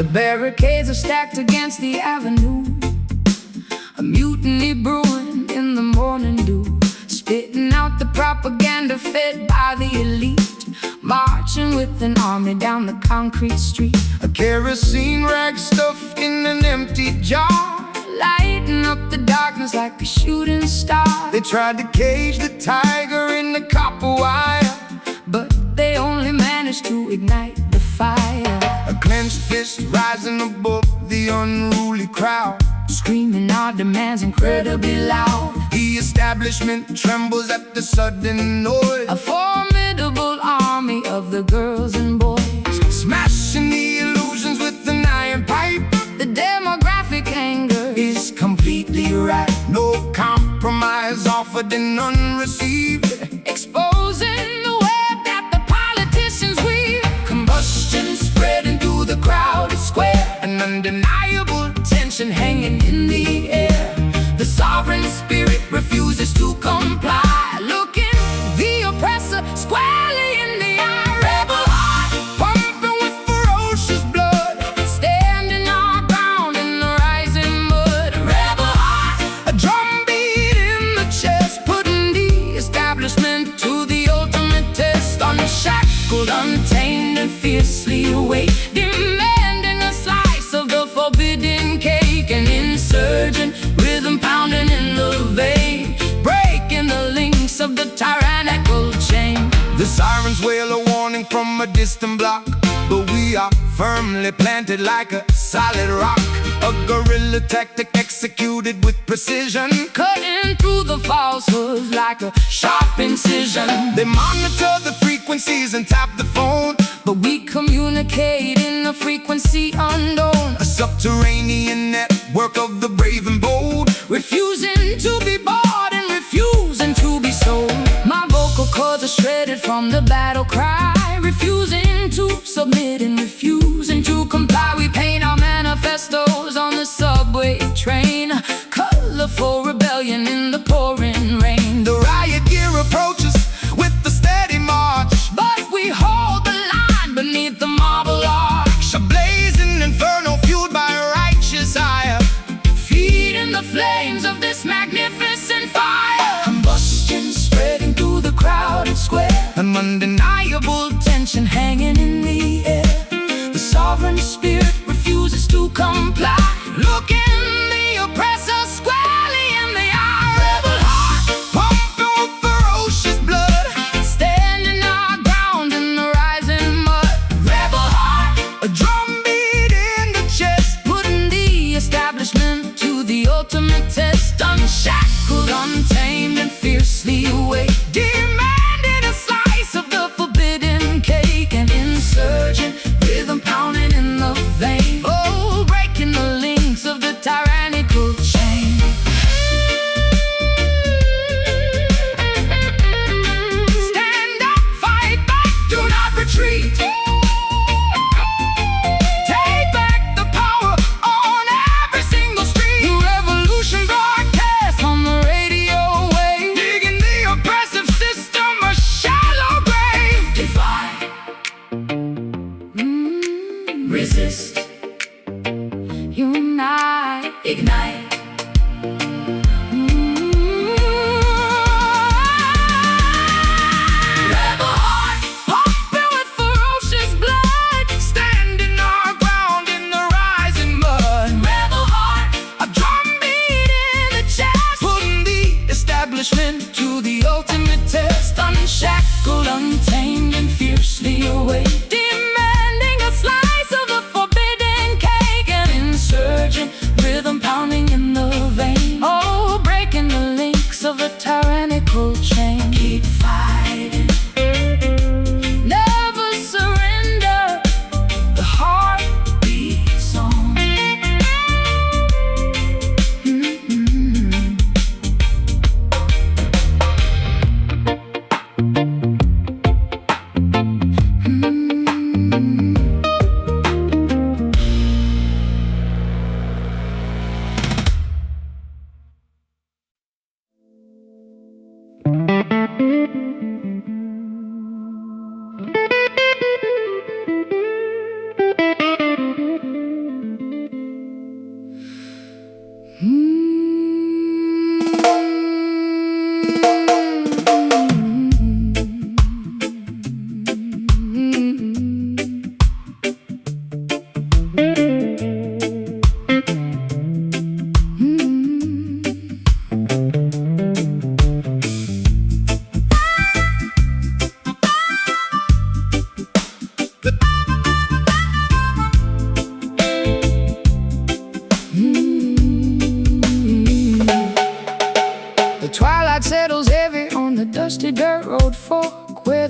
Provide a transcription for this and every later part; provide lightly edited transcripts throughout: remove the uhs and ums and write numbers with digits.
The barricades are stacked against the avenue, a mutiny brewing in the morning dew, spitting out the propaganda fed by the elite, marching with an army down the concrete street. A kerosene rag stuffed in an empty jar, lighting up the darkness like a shooting star. They tried to cage the tiger in the copper wire, but they only managed to ignite the fire. A clenched fist rising above the unruly crowd, screaming our demands incredibly loud. The establishment trembles at the sudden noise. A formidable army of the girls and boys, smashing the illusions with an iron pipe. The demographic anger is completely right. No compromise offered and none received, exposing the web that the politicians weave. Combustion spreading through the crowded square, an undeniable tension hanging in the air. The sovereign spirit refuses to comply, looking the oppressor squarely in the eye. Rebel heart pumping with ferocious blood, standing our ground in the rising mud. Rebel heart, a drumbeat in the chest, putting the establishment to the ultimate test. Unshackled, untamed, and fiercely awake, demanding a slice of the forbidden cake. An insurgent rhythm pounding in the vein, breaking the links of the tyrannical chain. The sirens wail a warning from a distant block, but we are firmly planted like a solid rock. A guerrilla tactic executed with precision, cutting through the falsehoods like a sharp incision. They monitor the frequencies and tap the phone, but we communicate in a frequency unknown. A subterranean network of the brave and bold, refusing to be bought and refusing to be sold. My vocal cords are shredded from the battle cry, refusing to submit and refusing to comply. We paint our manifestos on the subway train, colorful rebellion in the pouring rain. The riot gear approaches with the steady march, but we hold the line beneath the marble arch. A blazing inferno fueled by righteous ire, feeding the flames of this magnificent fire. Combustion spreading through the crowded square, an undeniable tension hanging in the air. The sovereign spirit refuses to comply, looking the oppressor squarely in the eye. Rebel heart pumping with ferocious blood, standing our ground in the rising mud. Rebel heart, a drumbeat in the chest, putting the establishment to the ultimate test. Unshackled, untamed, and fiercely awake, demanding a slice of the forbidden cake. An insurgent rhythm pounding in the vein, oh, breaking the links of the tyrannical chain. Stand up, fight back, do not retreat. Take back the power on every single street. The revolution broadcast on the radio wave, digging the oppressive system a shallow grave. Defy, resist, unite, ignite. Rebel heart pumping with ferocious blood, standing our ground in the rising mud. Rebel heart, a drumbeat in the chest, putting the establishment to the ultimate test. Unshackled, untamed, and fiercely awake, demanding a slice of the forbidden cake. An insurgent rhythm pounding in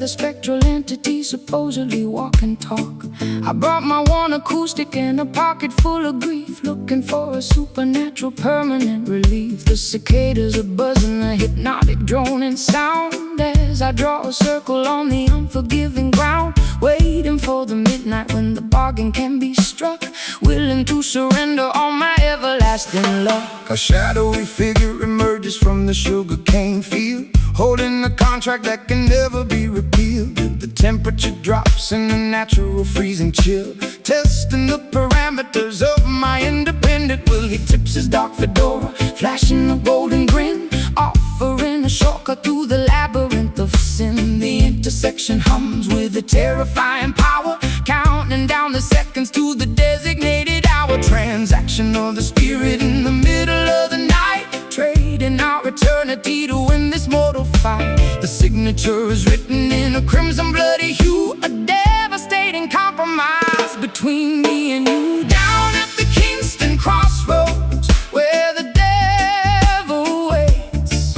the spectral entities supposedly walk and talk. I brought my one acoustic and a pocket full of grief, looking for a supernatural permanent relief. The cicadas are buzzing, a hypnotic droning sound as I draw a circle on the unforgiving ground, waiting for the midnight when the bargain can be struck, willing to surrender all my everlasting luck. A shadowy figure emerges from the sugarcane field, holding a contract that can never be repealed. The temperature drops in a natural freezing chill, testing the parameters of my independent will. He tips his dark fedora, flashing a golden grin, offering a shortcut through the labyrinth of sin. The intersection hums with a terrifying power, counting down the seconds to the designated hour. Transaction of the spirit in the middle of the night, trading our eternity to win this mortal fight. The signature is written in a crimson bloody hue, a devastating compromise between me and you. Down at the Kingston crossroads, where the devil waits,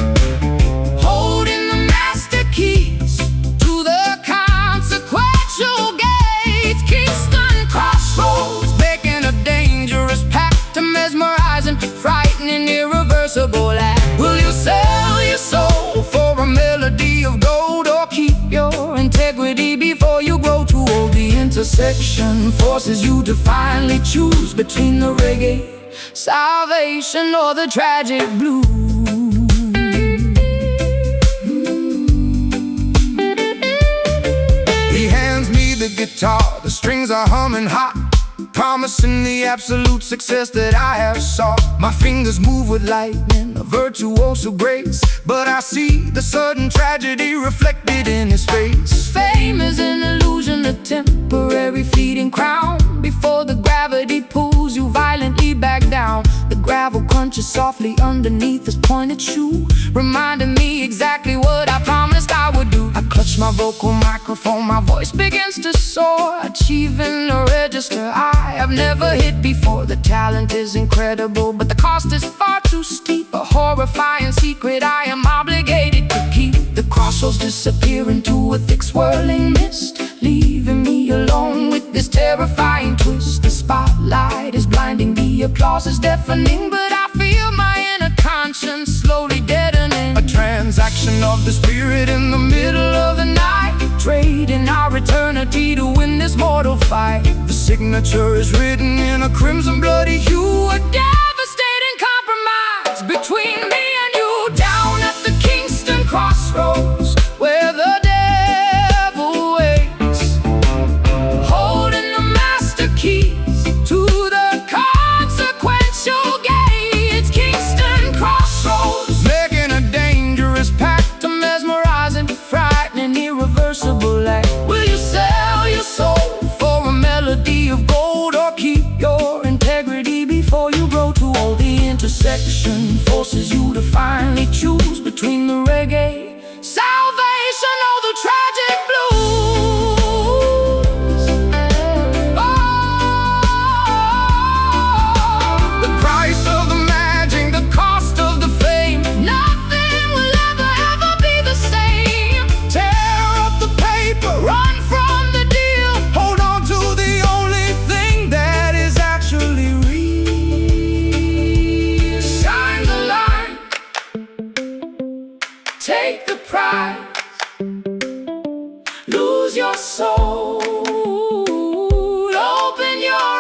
holding the master keys to the consequential gates. Kingston crossroads, making a dangerous pact, to mesmerizing, frightening, irreversible act. Will you sell your soul for a melody of gold, or keep your integrity before you grow too old? The intersection forces you to finally choose between the reggae salvation or the tragic blues. He hands me the guitar, the strings are humming hot, promising the absolute success that I have sought. My fingers move with lightning, a virtuoso grace, but I see the sudden tragedy reflected in his face. Fame is an illusion, a temporary fleeting crown, before the gravity pulls you violently back down. The gravel crunches softly underneath his pointed shoe, reminding me exactly what I promised I would do. I clutch my vocal microphone, my voice begins to soar, achieving a register I have never hit before. The talent is incredible, but the cost is far too steep, a horrifying secret I am obligated to keep. The crossroads disappear into a thick swirling mist, leaving me alone with this terrifying twist. The spotlight is blinding, the applause is deafening, but I feel my inner conscience slowly deadening. A transaction of the spirit in the middle of the night, trading our eternity to win this mortal fight. the signature is written in a crimson bloody hue, A devastating compromise between me and you. Down at the Kingston crossroads, where the devil waits, holding the master keys to the consequential gates. Kingston crossroads, making a dangerous pact, to mesmerizing, frightening, irreversible act. Will you sell your soul for a melody of gold, or keep your integrity before you grow too old? The intersection forces you to finally choose between the reggae salvation or the tragic blues. Oh, the price of the magic, the cost of the fame, nothing will ever be the same. tear up the paper, Run from the deal, hold on to the only thing that is actually real. sign the line, take the prize, lose your soul, open your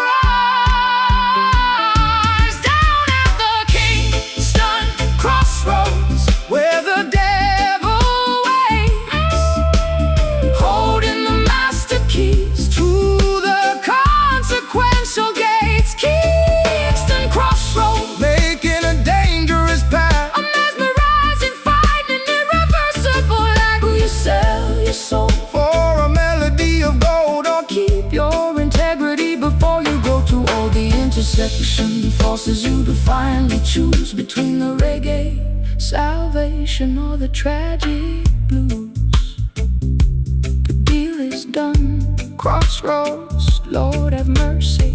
eyes. Down at the Kingston crossroads, where the devil waits, holding the master keys to the consequential gates. Kingston crossroads, Making a dangerous pact, a mesmerizing, frightening, irreversible act. Will you sell your soul, for a melody of gold, or keep your integrity before you grow too old? The intersection forces you to finally choose between the reggae salvation or the tragic blues. The deal is done, crossroads, Lord have mercy.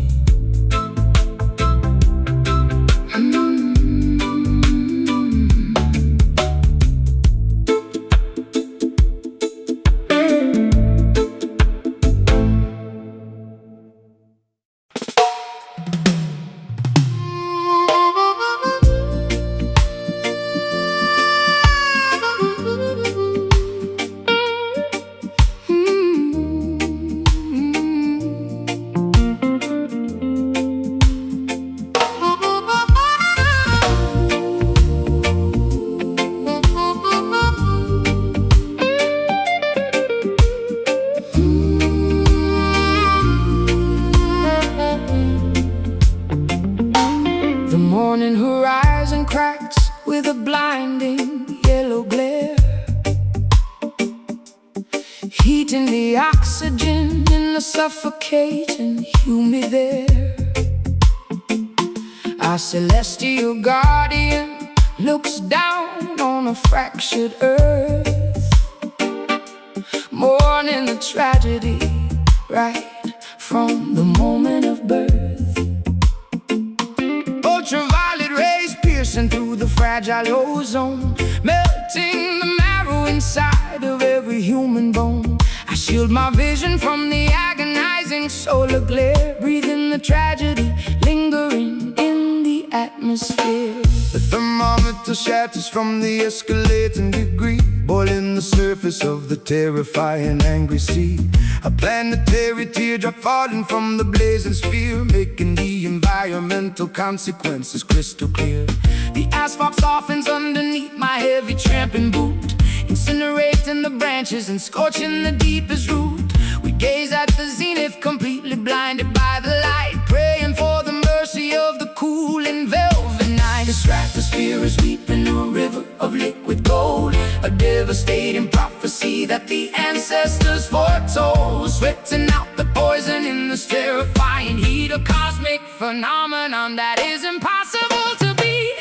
suffocate and heal me there. Our celestial guardian looks down on a fractured earth, mourning the tragedy right from the moment of birth. Ultraviolet rays piercing through the fragile ozone, melting the marrow inside of every human bone. I shield my vision from the agonizing solar glare, breathing the tragedy lingering in the atmosphere. The thermometer shatters from the escalating degree, boiling the surface of the terrifying angry sea. A planetary teardrop falling from the blazing sphere, making the environmental consequences crystal clear. The asphalt softens underneath my heavy tramping boot, incinerating the branches and scorching the deepest root. We gaze at the zenith, completely blinded by the light, praying for the mercy of the cool and velvet night. The stratosphere is weeping a river of liquid gold, a devastating prophecy that the ancestors foretold, sweating out the poison in this terrifying heat, a cosmic phenomenon that is impossible to beat.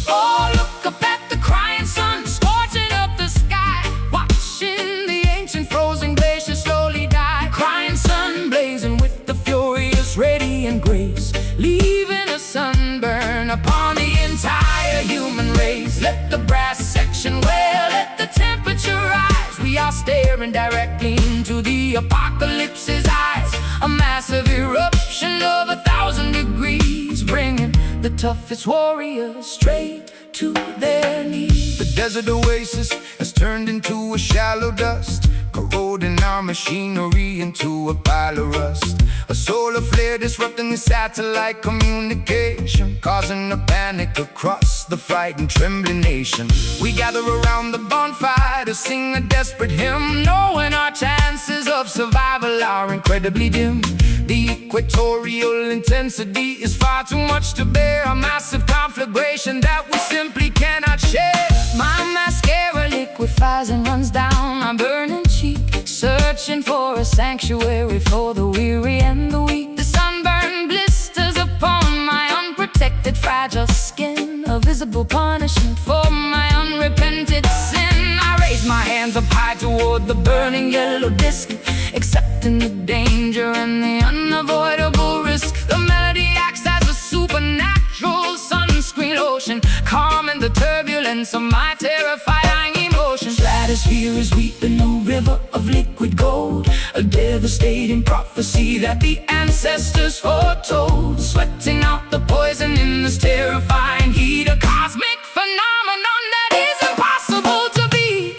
Oh, look up at the crying sun, scorching up the sky, watching the ancient frozen glaciers slowly die. Crying sun blazing with the furious radiant grace, leaving a sunburn upon the entire human race. Let the brass section wail, let the temperature rise. We are staring directly into the apocalypse's eyes, a massive eruption of 1,000 degrees, bringing the toughest warriors straight to their knees. The desert oasis has turned into a shallow dust, corroding our machinery into a pile of rust. A solar flare disrupting the satellite communication, causing a panic across the frightened, trembling nation. We gather around the bonfire to sing a desperate hymn, knowing our chances of survival are incredibly dim. The equatorial intensity is far too much to bear, a massive conflagration that we simply cannot share. My mascara liquefies and runs down my burning cheek, searching for a sanctuary for the weary and the weak. The sunburn blisters upon my unprotected, fragile skin, a visible punishment for my unrepented sin. I raise my hands up high toward the burning yellow disc, accepting the danger and the unavoidable risk. The melody acts as a supernatural sunscreen lotion, calming the turbulence of my terrifying emotions. Stratosphere is weeping a river of liquid gold, a devastating prophecy that the ancestors foretold, sweating out the poison in this terrifying heat, a cosmic phenomenon that is impossible to beat.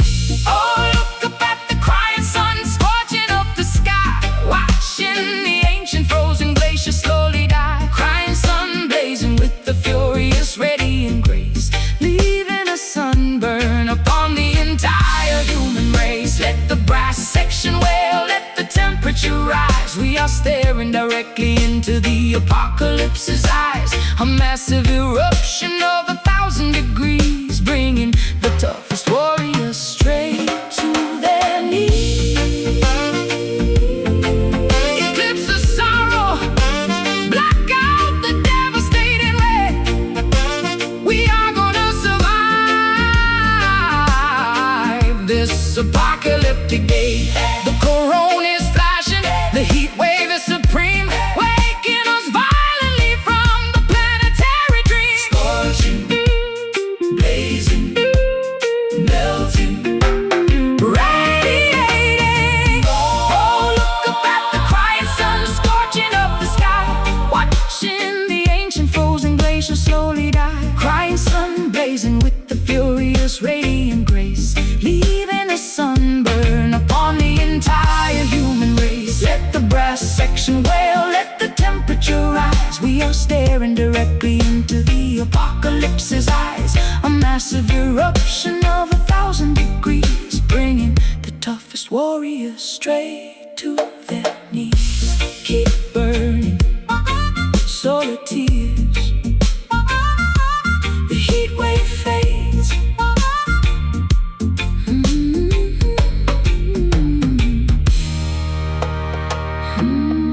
Oh, look up at the crying sun, scorching up the sky, watching the ancient frozen glaciers slowly die. Crying sun blazing with the furious radiant grace, leaving a sunburn upon the entire human race. Let the brass section wail, let the temperature rise. We are staring directly into the apocalypse's eyes, a massive eruption of 1,000 degrees, bringing the toughest warriors straight to their knees. Eclipse of sorrow, black out the devastating ray. We are gonna survive this apocalyptic day. The corona is flashing, the heat wave is supreme, waking us violently from the planetary dream. Scorching, blazing, melting, radiating. Oh, look up at the crying sun, scorching up the sky, watching the ancient frozen glaciers slowly die. Crying sun blazing with the furious radiant grace, leaving a sunburn upon the entire human race. Let the brass section wail, let the temperature rise. We are staring directly into the apocalypse's eyes, a massive eruption of 1,000 degrees, bringing the toughest warriors straight to their knees. Keep burning, solar tears, the heat wave fades. Mm-hmm.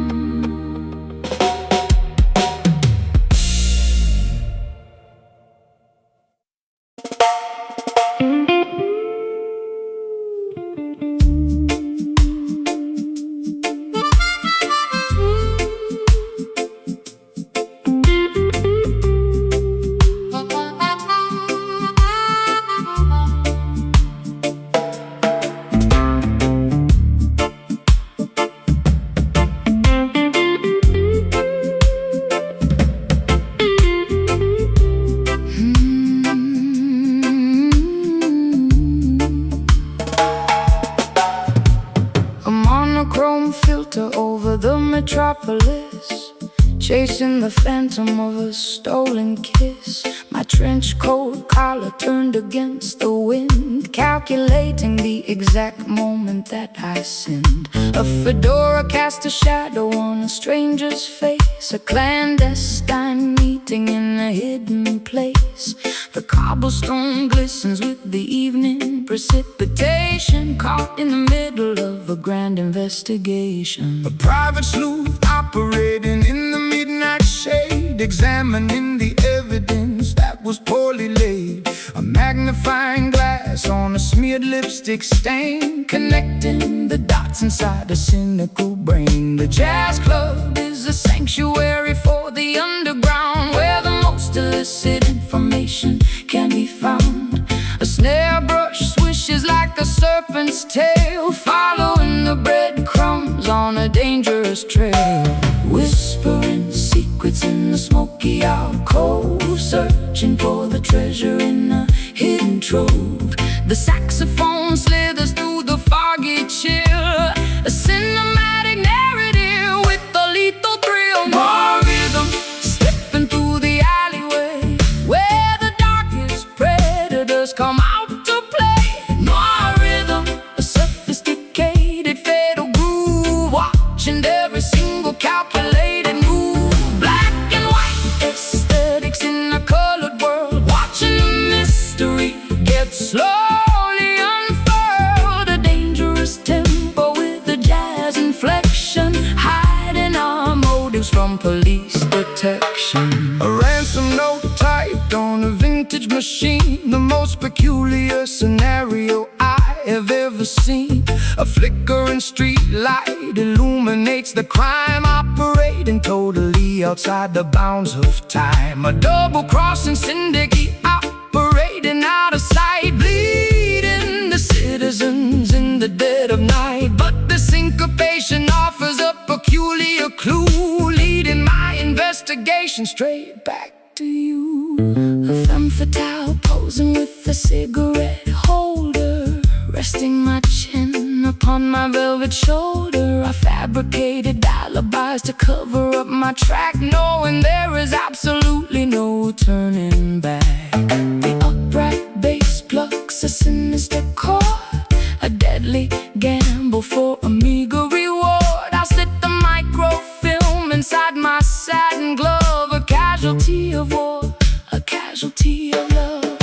chasing the phantom of a stolen kiss. My trench coat collar turned against the wind, calculating the exact moment that I sinned. A fedora cast a shadow on a stranger's face, a clandestine meeting in a hidden place. The cobblestone glistens with the evening precipitation, caught in the middle of a grand investigation. A private sleuth operating in the midnight shade, examining the evidence that was poorly laid. A magnifying glass on a smeared lipstick stain, connecting the dots inside a cynical brain. The jazz club is a sanctuary for the underground, where the most illicit information can be found. A snare brush swishes like a serpent's tail, following the breadcrumbs on a dangerous trail. Whispering secrets in the smoky alcove, searching for the treasure in a hidden trove. The saxophone slithers through the foggy chill, a cinematic narrative with a lethal thrill. More rhythm slipping through the alleyway, where the darkest predators come out to play. More rhythm, a sophisticated fatal groove, watching every single calculated move. Black and white aesthetics in a colored world, watching the mystery get slowly unfurled. A dangerous tempo with a jazz inflection, hiding our motives from police detection. A ransom note typed on a vintage machine, the most peculiar scenario I have ever seen. A flickering street light illuminates the crime, operating totally outside the bounds of time. A double-crossing syndicate operating out of sight, bleeding the citizens in the dead of night. But the syncopation offers a peculiar clue, leading my investigation straight back to you. A femme fatale posing with a cigarette holder, resting my chin upon my velvet shoulder. I fabricated alibis to cover up my track, knowing there is absolutely no turning back. The upright bass plucks a sinister chord, a deadly gamble for a meager reward. I slit the microfilm inside my satin glove, a casualty of war, a casualty of love.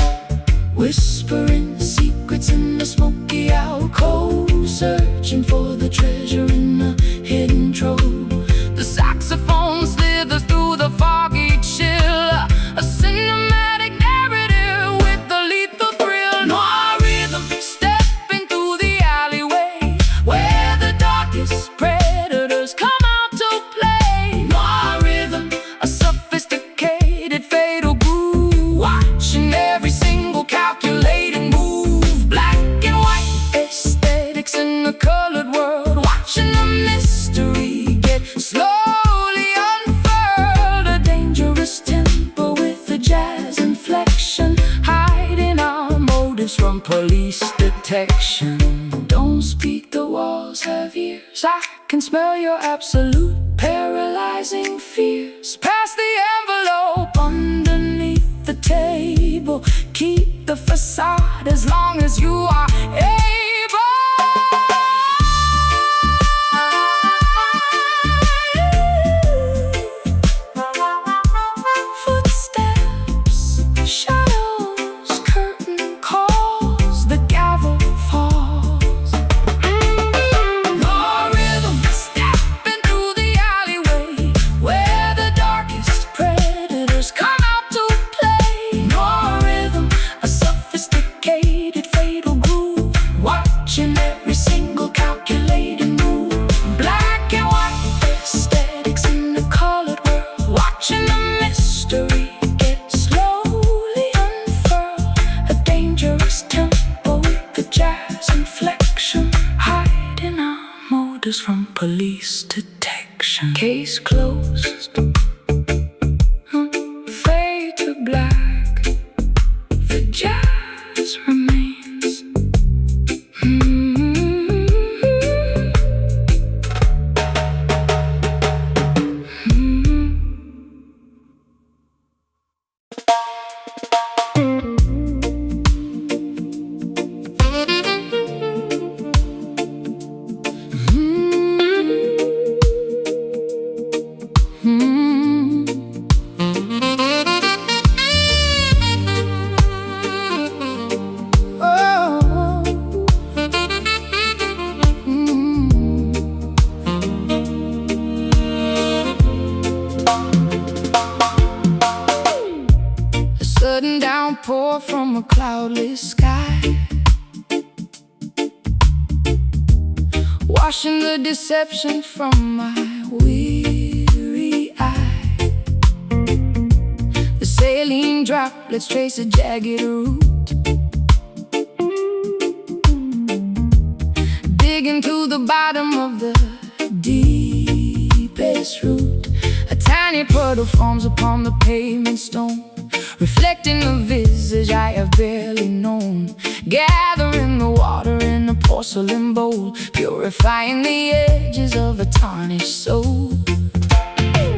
Whispering secrets in the smoky alcove, searching for the treasure in a hidden trove. The saxophone slithers through the foggy chill, a cinematic narrative with a lethal thrill. Noir rhythm stepping through the alleyway, where the darkest predators come out to play. Noir rhythm, a sophisticated fatal groove, watching every single calculated move. Black and white aesthetics in a colored world, watching the mystery get slowly unfurled. A dangerous tempo with a jazz inflection, hiding our motives from police detection. Don't speak, the walls have ears, I can smell your absolute paralyzing fears. Pass the envelope underneath the table, keep the facade as long as you are able. Footsteps, shadows, curtain calls, the gavel falls. More rhythm stepping through the alleyway, where the darkest predators come out to play. More rhythm, a sophisticated fatal groove, watching every single calculated move. Black and white aesthetics in the colored world, watching the mystery get slowly unfurled. A dangerous tempo with the jazz inflection, hiding our motives from police detection. Case closed, fade to black, the jazz remains. a cloudless sky, washing the deception from my weary eye. The saline droplets trace a jagged route, digging to the bottom of the deepest root. A tiny puddle forms upon the pavement stone, reflecting the visage I have barely known. Gathering the water in a porcelain bowl, purifying the edges of a tarnished soul.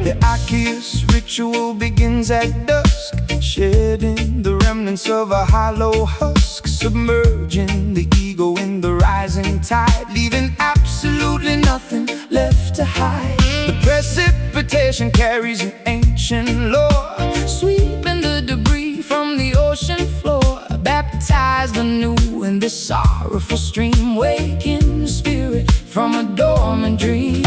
The Arceus ritual begins at dusk, shedding the remnants of a hollow husk, submerging the ego in the rising tide, leaving absolutely nothing left to hide. The precipitation carries an ancient lore, Sweeping the debris from the ocean floor, baptized anew in this sorrowful stream, waking the spirit from a dormant dream.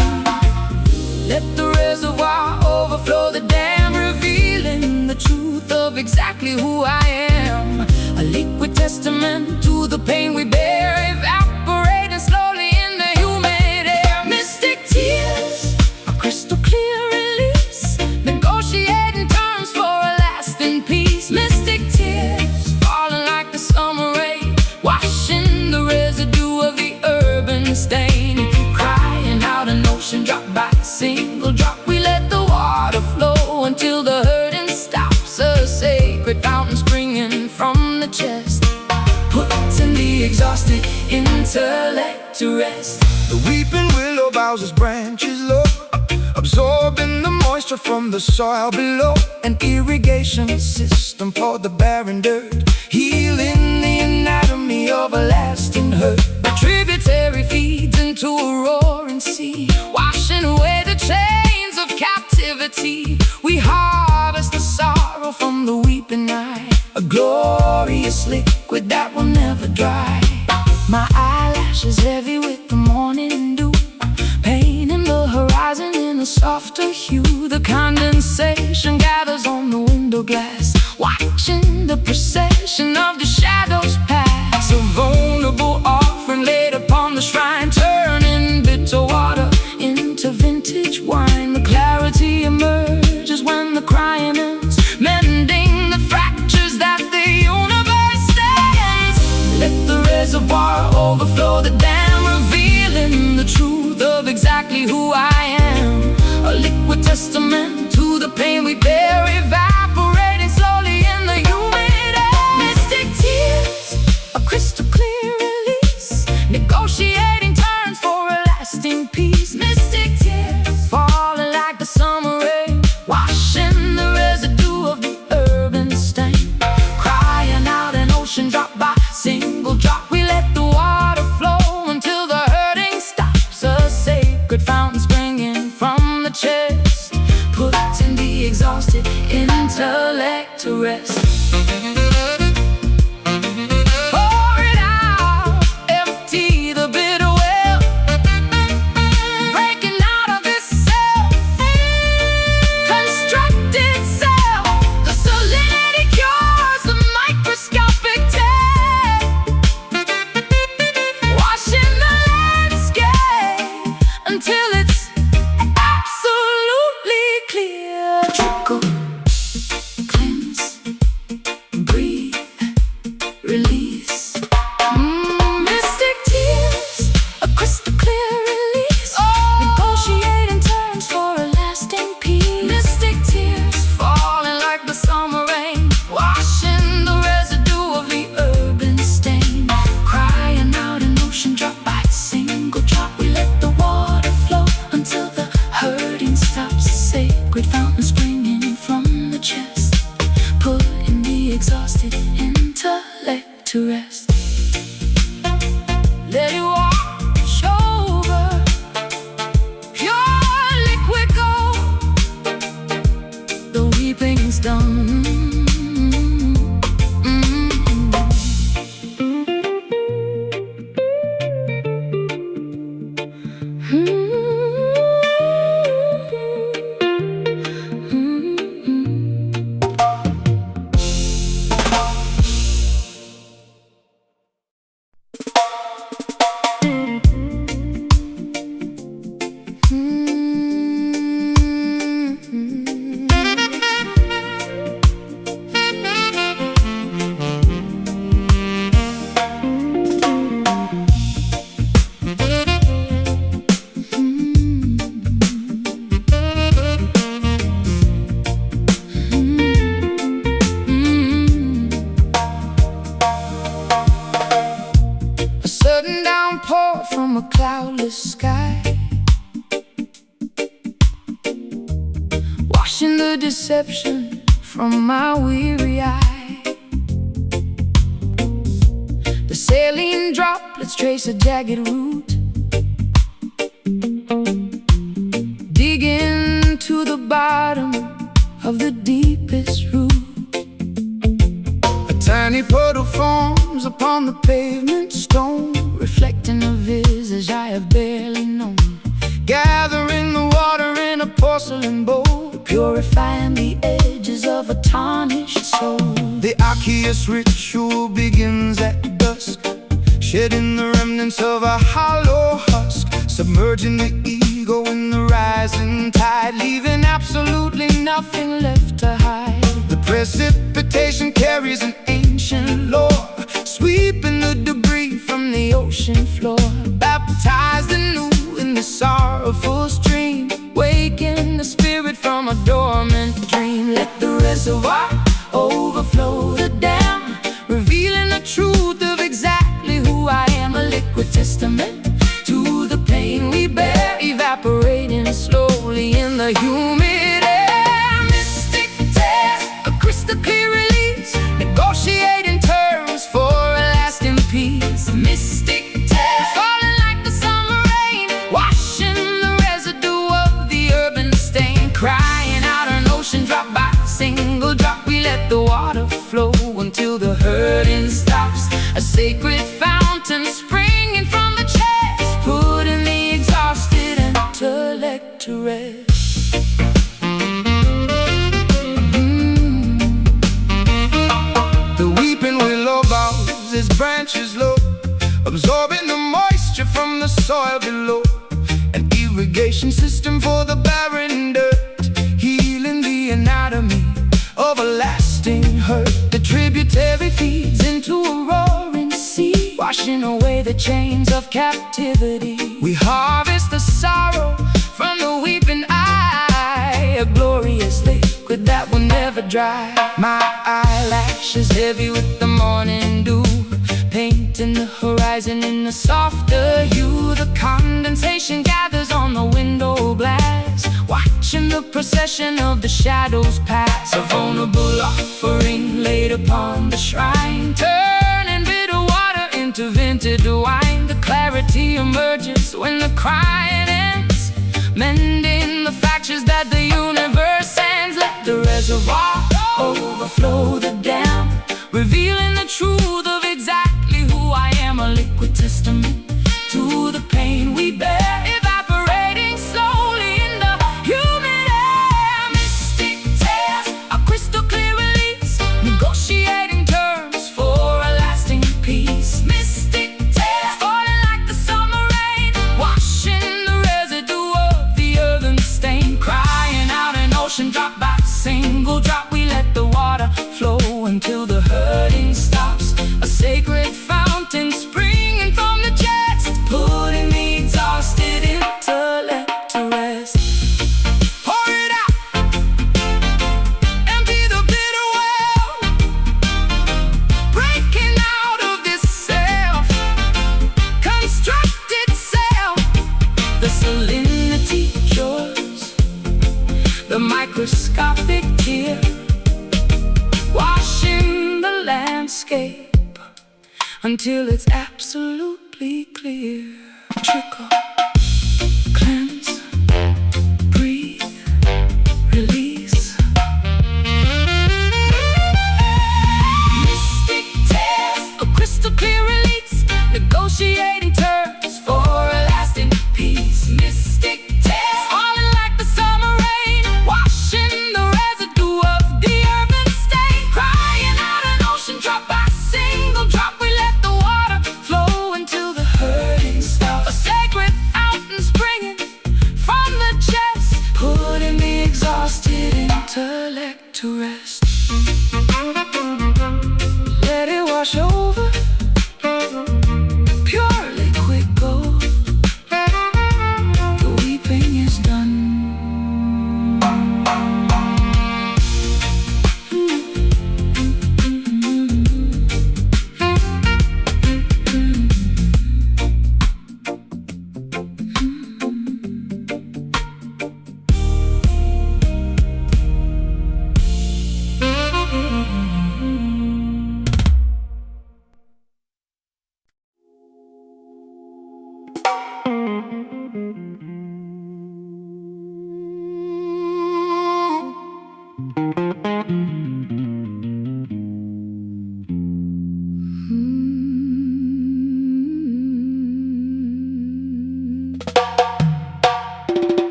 Let the reservoir overflow the dam, revealing the truth of exactly who I am. A liquid testament to the pain we bear, evaporating slowly in the humid air. Mystic tears, a crystal clear release, negotiating terms for a lasting peace. Mystic tears, falling like the summer rain, washing the residue of the urban stain. You keep crying out, an ocean drop by single drop. We let the water flow until the hurting stops, a sacred fountain springing from the chest, putting the exhausted intellect to rest. the weeping willow bows its branches low, absorbing the moisture from the soil below. An irrigation system for the barren dirt, healing the anatomy of a lasting hurt. A tributary feeds into a roaring sea, washing away the chains of captivity. We harvest the sorrow from the weeping eye, a glorious liquid that will never dry. My eyelashes heavy with the morning dew, painting the horizon in a softer hue. The condensation gathers on the window glass, watching the procession of the shadows pass. A vulnerable offering laid upon the shrine, turning bitter water into vintage wine. The clarity emerges when the crying ends, mending the fractures that the universe stands. Let the reservoir overflow the dam, revealing the truth of exactly who I am. A liquid testament to the pain we bear, evaporating slowly in the humid air. Mystic tears, a crystal clear release, negotiating terms for a lasting peace. Mystic tears, falling like the summer rain, washing the residue of the urban stain. Crying out, an ocean drop by single drop. We let the water flow until the hurting stops, a sacred fountain springing from the chest, putting the exhausted intellect to rest. Pour it out, empty the bitter well, breaking out of this self-constructed cell. The salinity cures the microscopic tear, washing the landscape until it's absolutely clear. Trickle, cleanse, breathe, release. Mystic tears, a crystal clear release, negotiating terms for a lasting peace. Mystic tears, falling like the summer rain, washing the residue of the urban stain. Crying out, an ocean drop by single drop. We let the water flow until the hurting stops, a sacred fountain springing from the chest, putting the exhausted intellect to rest. Let it wash over, pure liquid gold. The weeping's done. watching the deception from my weary eye. The saline droplets trace a jagged route, digging to the bottom of the deepest root. A tiny puddle forms upon the pavement stone, reflecting a visage I have barely known. Gathering the water in a porcelain bowl, purifying the edges of a tarnished soul. The archaeous ritual begins at dusk, shedding the remnants of a hollow husk, submerging the ego in the rising tide, leaving absolutely nothing left to hide. The precipitation carries an ancient lore, sweeping the debris from the ocean floor. Baptized anew in the sorrowful stream, waking the spirit from a dormant dream. Let the reservoir overflow the dam, revealing the truth of exactly who I am. A liquid testament to the pain we bear, evaporating slowly in the humid air. Mystic tears, a crystal clear release, negotiating terms for a lasting peace. Mystic tears, falling like the summer rain, washing the residue of the urban stain. Crying out an ocean drop by single drop, we let the water flow until the hurting stops. A sacred fountain springing from the chest, putting the exhausted intellect to rest. The weeping willow bows its branches low, absorbing the moisture from the soil below. An irrigation system for the barren dirt, healing the anatomy of a lasting hurt. The tributary feeds into a roaring sea, washing away the chains of captivity. We harvest the sorrow from the weeping eye, a glorious liquid that will never dry. My eyelashes heavy with the morning dew, painting the horizon in a softer hue. The condensation gathers on the window glass, watching the procession of the shadows pass. A vulnerable offering laid upon the shrine, turning bitter water into vintage wine. The clarity emerges when the crying ends, mending the fractures that the universe sends. Let the reservoir overflow the dam, revealing the truth of exactly who I am. A liquid testament to the pain we bear, evaporating slowly in the humid air. Mystic tears, a crystal clear release, negotiating terms for a lasting peace. Mystic tears, falling like the summer rain, washing the residue of the earthen stain. Crying out an ocean drop by single drop, we let the water flow until the hurting stops. A sacred fountain springing from the chest, putting the exhausted intellect to rest. Pour it out, empty the bitter well, breaking out of this self-constructed self. The salinity cures the microscopic tear, washing the landscape until it's absolutely clear. Trickle, cleanse, breathe, release. Mystic tears, a crystal clear release, negotiating terms for a lasting peace. Mystic tears, falling like the summer rain, washing the residue of the urban stain. Crying out an ocean drop by single drop, we let the water flow until the hurting stops. A sacred fountain springing from the chest, putting the exhausted intellect to rest. Let it wash over, pure liquid gold. The weeping is done.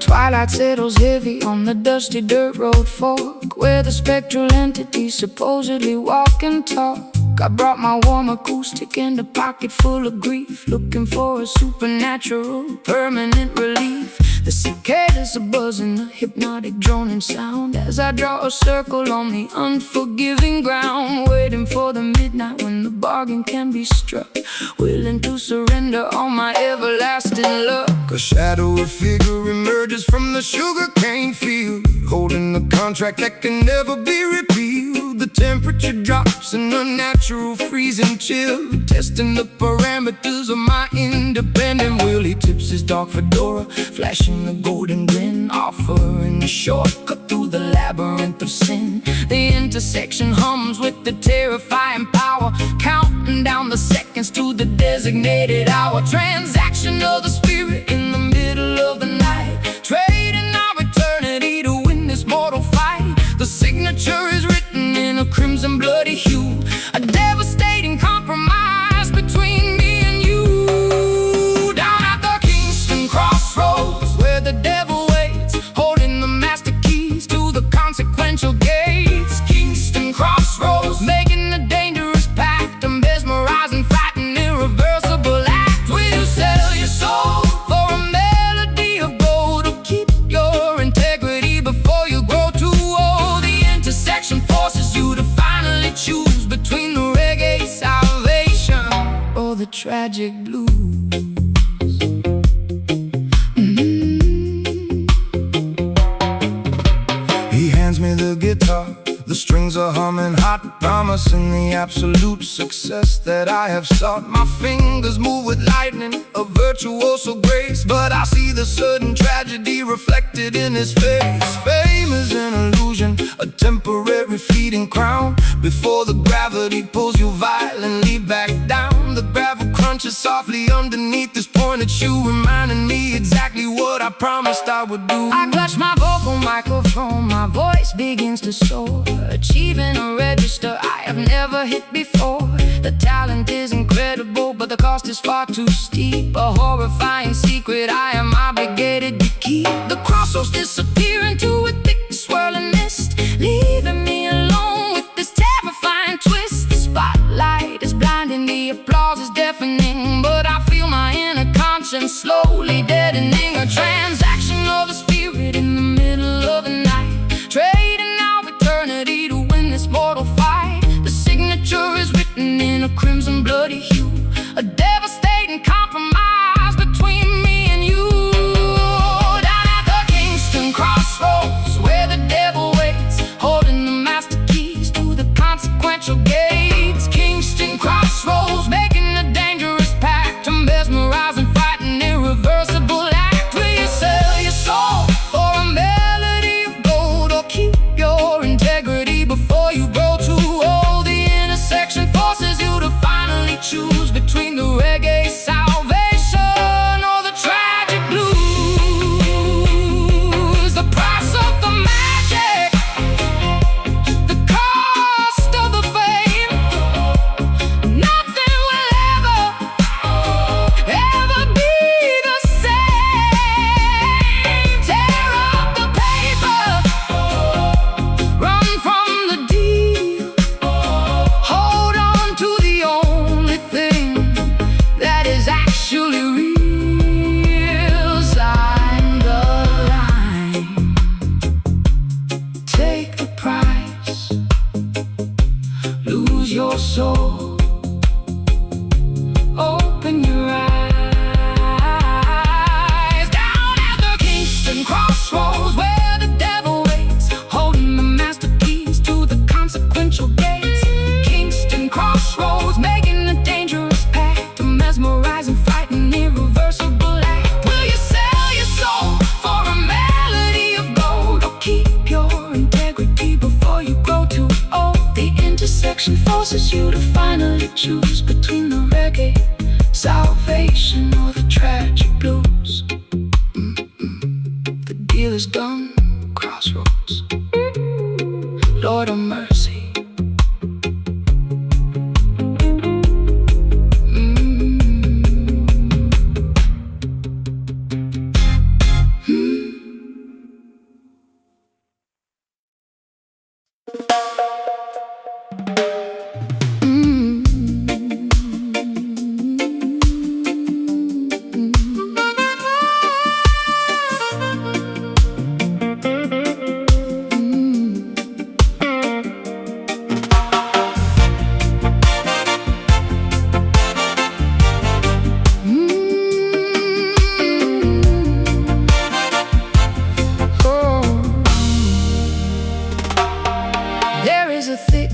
Twilight settles heavy on the dusty dirt road fork, where the spectral entities supposedly walk and talk. I brought my warm acoustic and a pocket full of grief, looking for a supernatural, permanent relief. The cicadas are buzzing, a hypnotic droning sound, as I draw a circle on the unforgiving ground, waiting for the midnight when the bargain can be struck, willing to surrender all my everlasting luck. A shadowy figure emerges from the sugarcane field, holding a contract that can never be repealed. The temperature drops in a natural freezing chill, testing the parameters of my independent will. He tips his dark fedora, flashing a golden grin, offering a shortcut through the labyrinth of sin. The intersection hums with the terrifying power, counting down the seconds to the designated hour. Transaction of the spirit in the middle of the night, trading our eternity to win this mortal fight. The signature is written in a crimson bloody hue, a devastating compromise between me and you. Down at the Kingston crossroads, where the devil waits, holding the master keys to the consequential gates. Kingston crossroads, making a dangerous pact, a mesmerizing, frightening, irreversible act. Will you sell your soul for a melody of gold, or keep your integrity before you grow too old? The intersection forces you to finally choose between the reggae salvation or the tragic blues. He hands me the guitar, the strings are humming hot, promising the absolute success that I have sought. My fingers move with lightning, a virtuoso grace, but I see the sudden tragedy reflected in his face. Fame is an illusion, a temporary fleeting crown, before the gravity pulls you violently back down. The gravel crunches softly underneath this pointed shoe, reminding me exactly what I promised I would do. I clutch my vocal microphone, my voice begins to soar, achieving a register I have never hit before. The talent is incredible, but the cost is far too steep, a horrifying secret I am obligated to keep. The crossroads disappear into a thick swirling mist, leaving me alone with this terrifying twist. The spotlight is blinding, the applause is deafening, but I feel my inner conscience slowly deadening. A transaction of the spirit in the middle of the night, trading our eternity to win this mortal fight. The signature is written in a crimson bloody hue, a devastating compromise between me and you. Down at the Kingston crossroads, where the devil waits, holding the master keys to the consequential gates. Kingston crossroads, making a dangerous pact, a mesmerizing, frightening, irreversible act. Will you sell your soul for a melody of gold, or keep your integrity before you grow too old? The intersection forces you to finally choose intersection forces you to finally choose between the reggae salvation or the tragic blues. The deal is done, crossroads. Lord of mercy.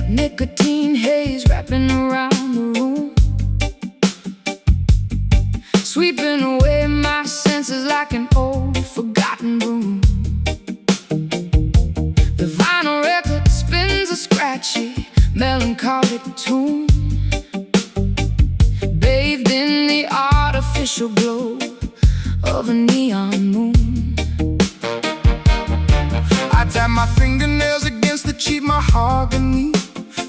Nicotine haze wrapping around the room, sweeping away my senses like an old forgotten broom. The vinyl record spins a scratchy, melancholic tune, bathed in the artificial glow of a neon moon. I tap my fingernails against the cheap mahogany,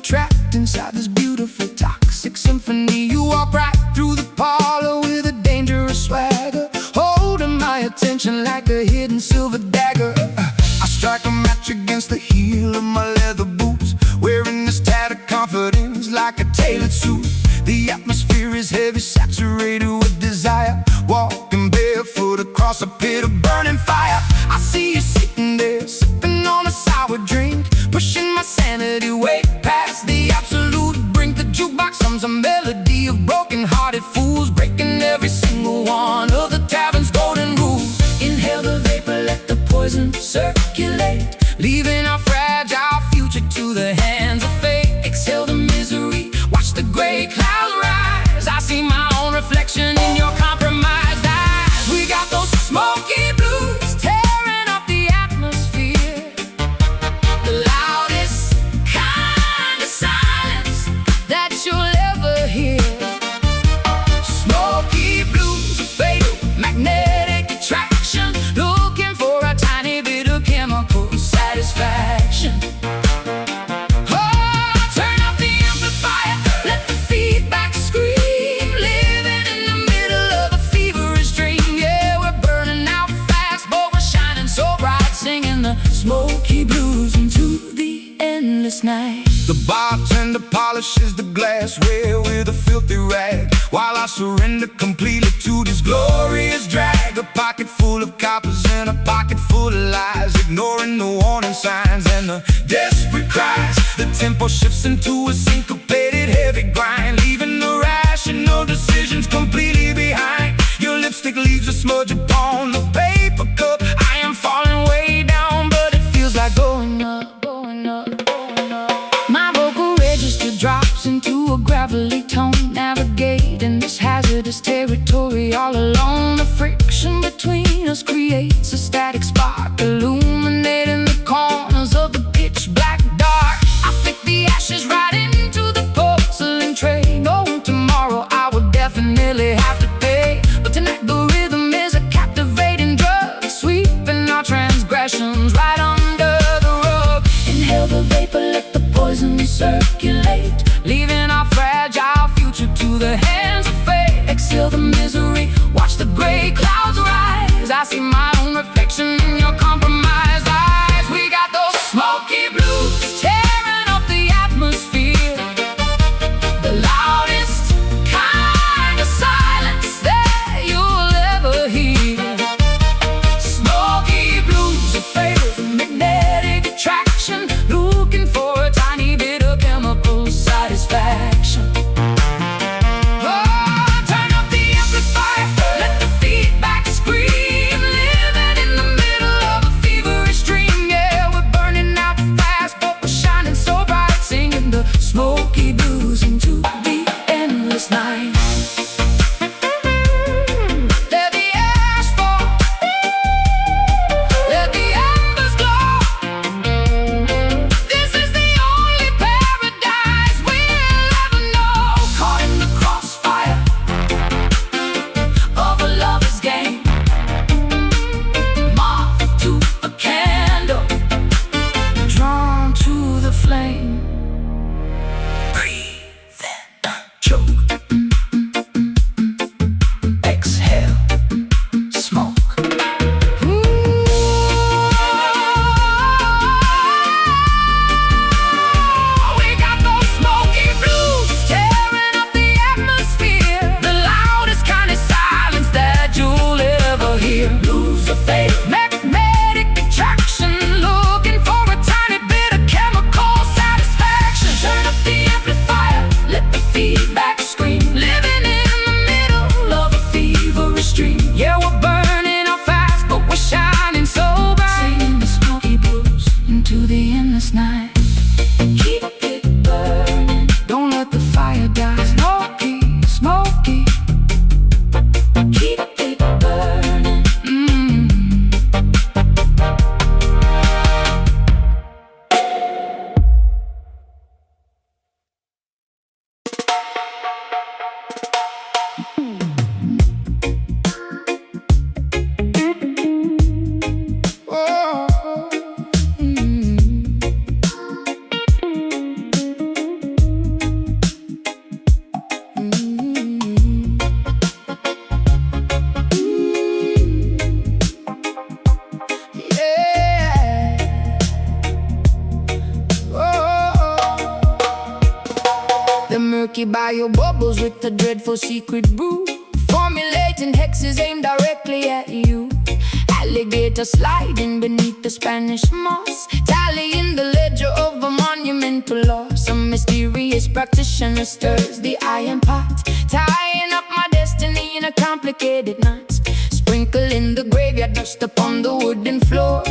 trapped inside this beautiful toxic symphony. You walk right through the parlor with a dangerous swagger, holding my attention like a hidden silver dagger. I strike a match against the heel of my leather boots, wearing this tattered confidence like a tailored suit. The atmosphere is heavy, saturated with desire, walking barefoot across a pit of burning fire. I see you sitting there, sipping on a sour drink, pushing my sanity way past the absolute brink. The jukebox hums a melody of broken-hearted fools, breaking every single one of the tavern's golden rules. Inhale the vapor, let the poison circulate, leaving our fragile future to the hands of fate. Exhale the misery, watch the gray clouds rise. I see my own reflection in your compromised eyes. We got those smoky blues tearing up the atmosphere, the loudest kind of silence that you'll ever hear. Smoky blues, a fatal magnetic attraction, looking for a tiny bit of chemical satisfaction. Smoky blues into the endless night. The bartender polishes the glassware with a filthy rag, while I surrender completely to this glorious drag. A pocket full of coppers and a pocket full of lies, ignoring the warning signs and the desperate cries. The tempo shifts into a syncopated heavy grind, leaving the rational decisions completely behind. Your lipstick leaves a smudge upon the paper cup. I am falling way down, but it feels like going up, going up, going up. My vocal register drops into a gravelly tone, navigating this hazardous territory all alone. The friction between us creates a static spark, illuminating the corners of the pitch black dark. I flick the ashes right into the porcelain tray, knowing tomorrow I will definitely have to pay. But tonight the rhythm is a captivating drug, sweeping our transgressions right under the rug. Inhale the vapor, let the poison circulate, leaving our fragile future to the hands of fate. Exhale the misery, watch the gray clouds rise. I see my own reflection in your compromised eyes. We got those smoky blues tearing up the atmosphere, the loudest kind of silence that you'll ever hear. Smoky blues, a fatal magnetic attraction, looking for a tiny bit of chemical satisfaction. endless night. Keep it burning, don't let the fire die. Smoky, smoky, keep it burning. The murky bio bubbles with the dreadful secret brew, formulating hexes aimed directly at you. Alligator sliding beneath the Spanish moss, tallying the ledger of a monumental loss. Some mysterious practitioner stirs the iron pot, tying up my destiny in a complicated knot. Sprinkling the graveyard dust upon the wooden floor,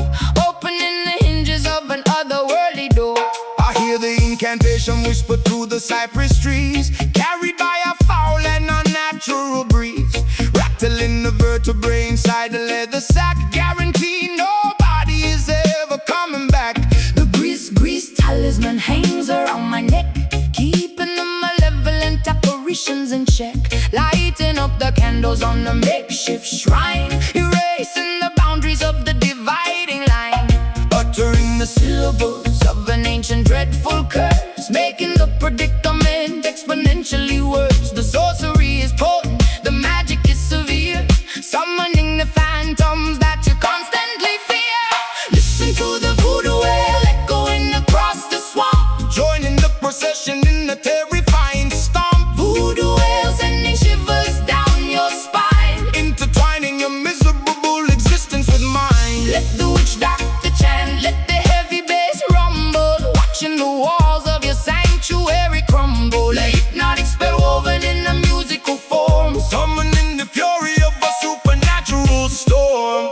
opening the hinges of an otherworldly door. I hear the incantation whisper through the cypress trees, carried by a foul and unnatural breeze, rattling the vertebrae inside the leather sack, guarantee nobody is ever coming back. The grease talisman hangs around my neck, keeping the malevolent apparitions in check. Lighting up the candles on the makeshift shrine, erasing the boundaries of the dividing line. Uttering the syllables Of an ancient dreadful curse, making the predicament exponentially worse. The sorcery is potent, the magic is severe, summoning the phantoms that you constantly fear. Listen to the voodoo wail echoing across the swamp, joining the procession in the terrifying stomp. Voodoo wails sending shivers down your spine, Intertwining your miserable existence with mine. let the witch doctor chant, let the heavy bass rumble, watching the walls of your sanctuary crumble. A hypnotic spell woven in a musical form, Summoning the fury of a supernatural storm.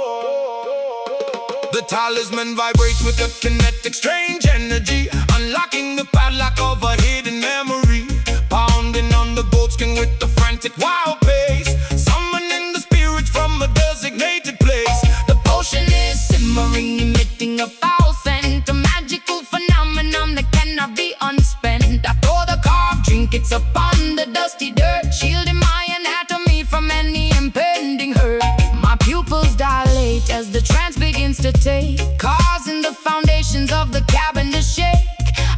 The talisman vibrates with a kinetic strange energy, unlocking the padlock of a hidden memory, pounding on the goatskin with the frantic wild pace, summoning the spirits from a designated place. the potion is simmering, emitting a foul scent, a magical phenomenon that cannot be unspent. I throw the carved trinkets upon the dusty dirt, shielding my anatomy from any impending hurt. My pupils dilate as the trance begins to take, causing the foundations of the cabin to shake.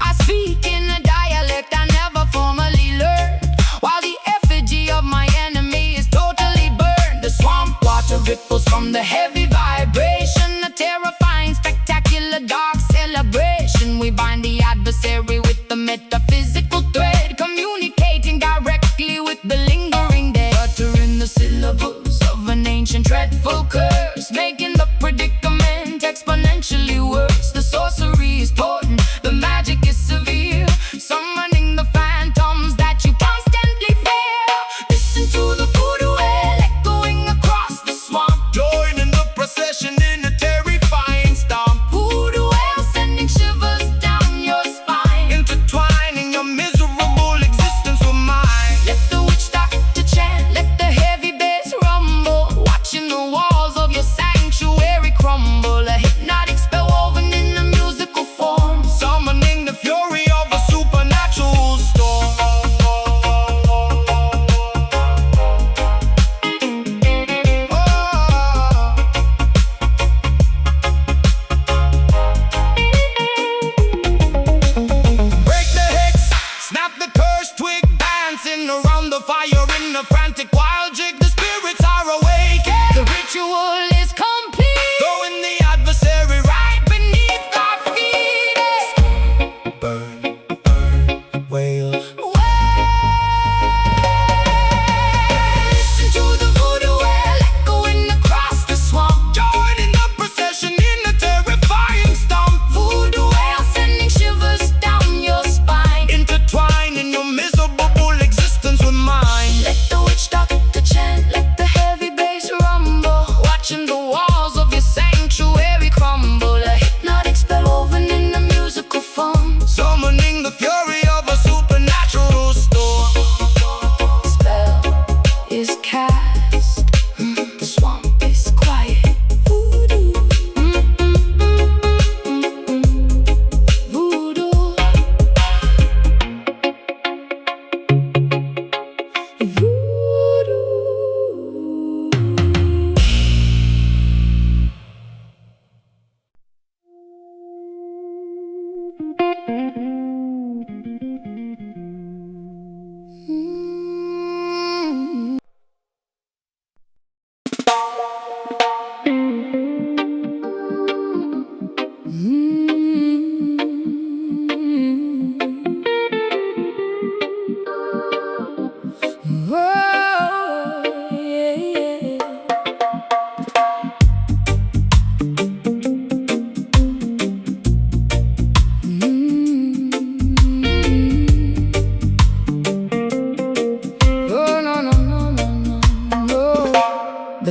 I speak in a dialect I never formally learned, while the effigy of my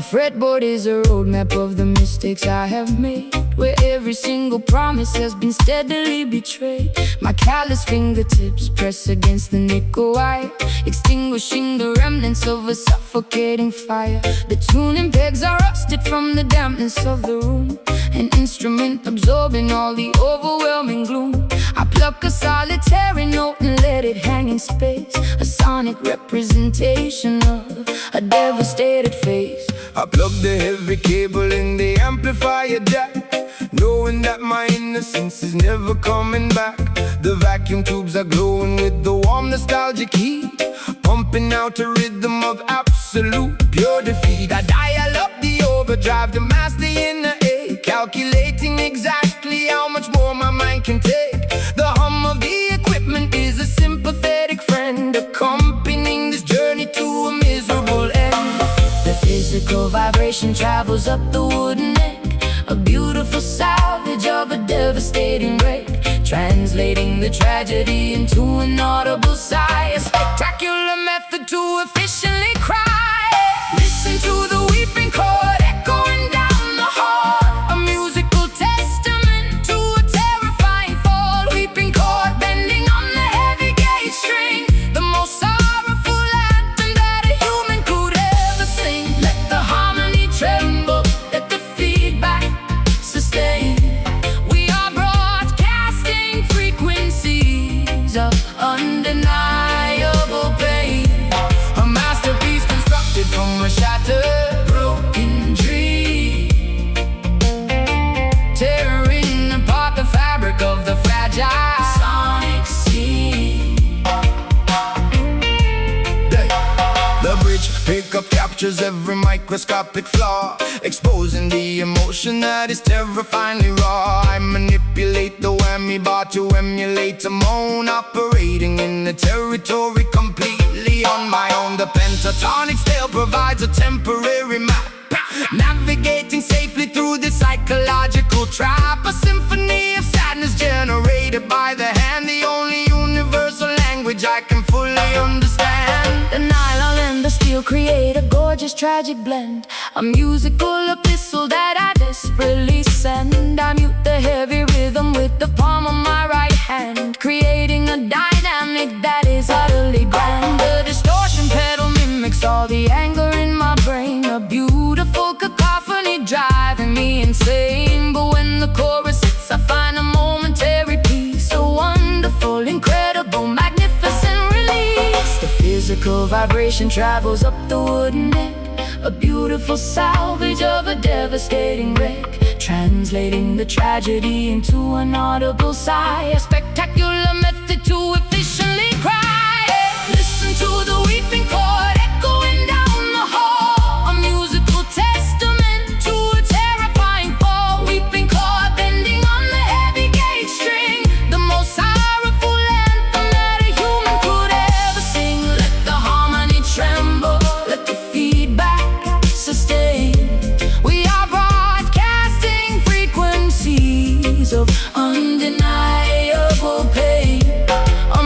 fretboard is a roadmap of the mistakes I have made, where every single promise has been steadily betrayed. My callous fingertips press against the nickel wire, extinguishing the remnants of a suffocating fire. The tuning pegs are rusted from the dampness of the room, an instrument absorbing all the overwhelming gloom. I pluck a solitary note and let it hang in space, a sonic representation of a devastated face. I plug the heavy cable in the amplifier jack, knowing that my innocence is never coming back. The vacuum tubes are glowing with the warm nostalgic heat, pumping out a rhythm of absolute pure defeat. I dial up the overdrive to mask the inner ache, calculating exactly how much more my mind can take. The hum of the equipment is a sympathetic friend, accompanying this journey to a miserable end. The physical vibration travels up the wooden neck, a beautiful salvage of a devastating wreck, translating the tragedy into an audible sigh, a spectacular method to efficiently cry. Listen to the weeping chord echoing down the hall, a musical testament to a terrifying fall. Weeping chord bending on the heavy gauge string, the most sorrowful anthem that a human could ever sing. Let the harmony tremble, let the feedback sustain. We are broadcasting frequencies of undeniable pain, a masterpiece constructed from a shattered, broken dream, tearing apart the fabric of the fragile sonic scene. The bridge pickup captures every microscopic flaw, exposing the emotion that is terrifyingly raw. I manipulate the whammy bar to emulate a moan, operating in the territory completely on my own. The pentatonic scale provides a temporary map, navigating safely through the psychological trap, a symphony of sadness generated by the hand, the only universal language I can fully understand. The nylon and the steel create a gorgeous tragic blend, a musical epistle that I desperately send. I mute the heavy rhythm with the palm of my right hand, creating a dynamic that is utterly grand. The distortion pedal mimics all the anger in my brain, a beautiful cacophony driving me insane. But when the chorus hits, I find a momentary peace, a wonderful, incredible, magnificent release. The physical vibration travels up the wooden neck, a beautiful salvage of a devastating wreck, translating the tragedy into an audible sigh, a spectacular method to efficiently cry. Listen to the weeping chord echoing down the hall, a musical testament to a terrifying fall. Weeping chord bending on the heavy gauge string, the most sorrowful anthem that a human could ever sing. Let the harmony tremble, let the feedback sustain. We are broadcasting frequencies of undeniable pain, a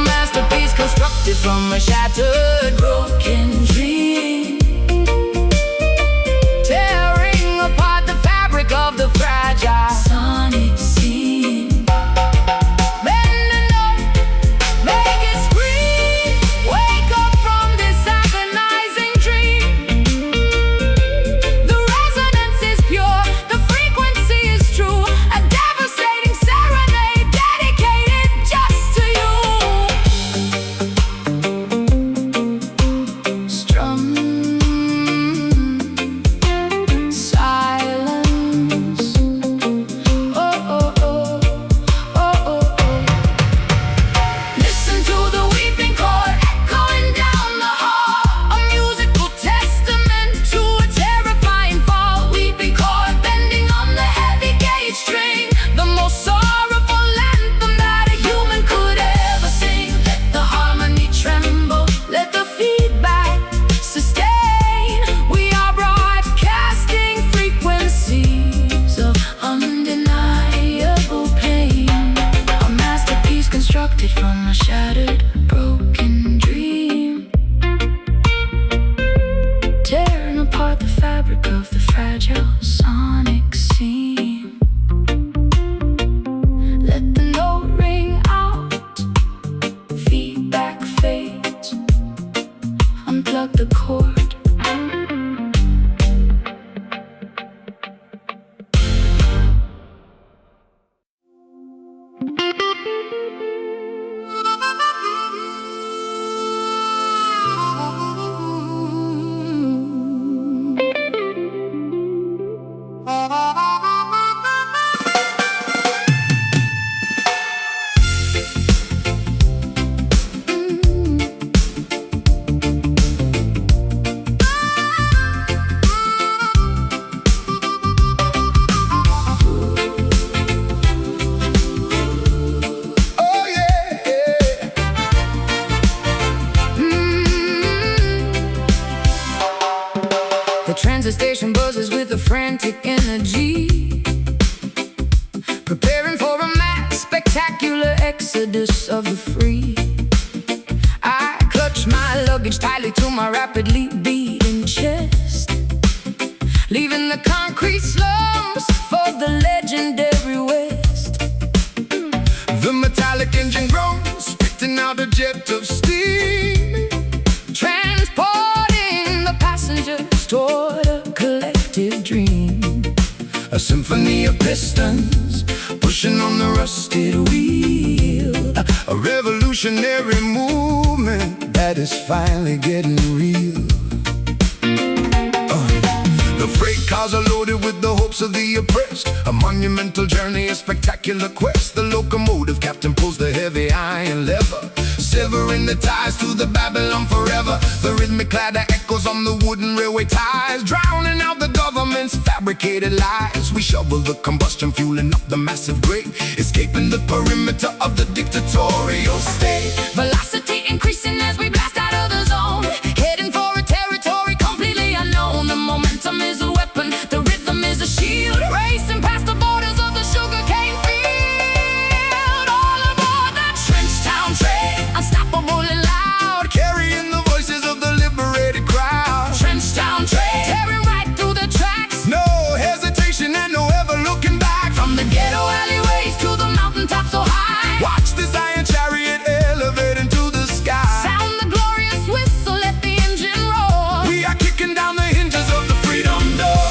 exodus of the free. I clutch my luggage tightly to my rapidly beating chest, leaving the concrete slums for the legendary West. The metallic engine groans, spitting out a jet of steam, transporting the passengers toward a collective dream. a symphony of pistons pushing on the rusted wheel, a revolutionary movement that is finally getting real. The freight cars are loaded with the hopes of the oppressed, a monumental journey, a spectacular quest. The locomotive captain pulls the heavy iron lever, severing the ties to the Babylon forever. The rhythmic clatter echoes on the wooden railway ties, drowning out the government's fabricated lies. We shovel the combustion, fueling up the massive grate, escaping the perimeter of the dictatorial state. Velocity increasing as we blast out of the zone, heading for a territory completely unknown. The momentum is a weapon, the rhythm is a shield, racing past the borders of the sugarcane field. All aboard that trench town train, unstoppable and loud, Carrying the voices of the liberated crowd. trench town train, tearing right through the tracks. No hesitation and no ever looking back. From the ghetto alleyways to the mountaintops so high, Watch this iron chariot elevate into the sky. sound the glorious whistle, let the engine roar. We are kicking down the hinges of the freedom door.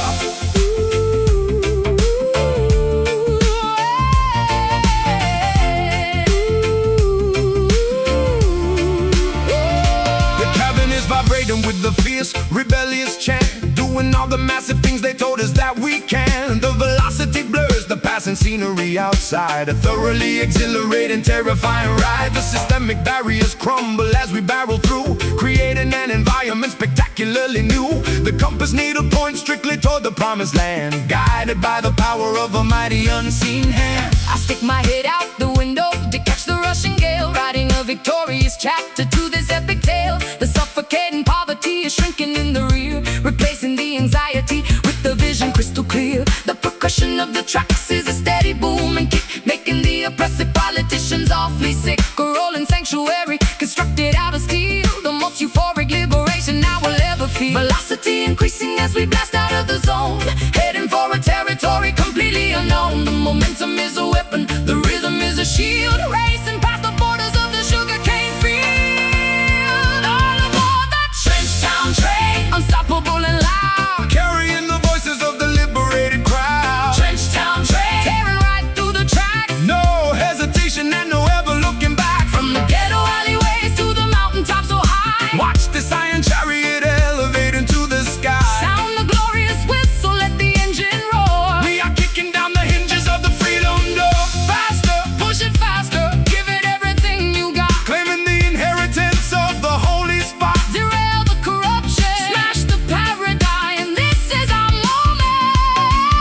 The cabin is vibrating with the fierce, rebellious chant, doing all the massive things they told us that we can. The velocity blurs the passing scenery outside, a thoroughly exhilarating, terrifying ride. The systemic barriers crumble as we barrel through, creating an environment spectacularly new. The compass needle points strictly toward the promised land, guided by the power of a mighty unseen hand. I stick my head out the window to catch the rushing gale, writing a victorious chapter to this epic tale. The suffocating poverty is shrinking in the rear, replacing the anxiety with the vision crystal clear. The percussion of the tracks is a steady boom and kick, making the oppressive politicians awfully sick. A rolling sanctuary constructed out of steel, the most euphoric liberation I will ever feel. Velocity increasing as we blast out of the zone, heading for a territory completely unknown. The momentum is a weapon, the rhythm is a shield, racing past the borders of the sugarcane field. All aboard that trench town train, unstoppable and loud, Carrying the voices of the liberated crowd. trench town train, tearing right through the tracks. No hesitation and no ever looking back. From the ghetto alleyways to the mountaintops so high, Watch this iron chariot elevate into the sky. sound the glorious whistle, let the engine roar. We are kicking down the hinges of the freedom door. Faster, Push it faster, give it everything you got. claiming the inheritance of the holy spot. Derail the corruption, smash the paradigm. This is our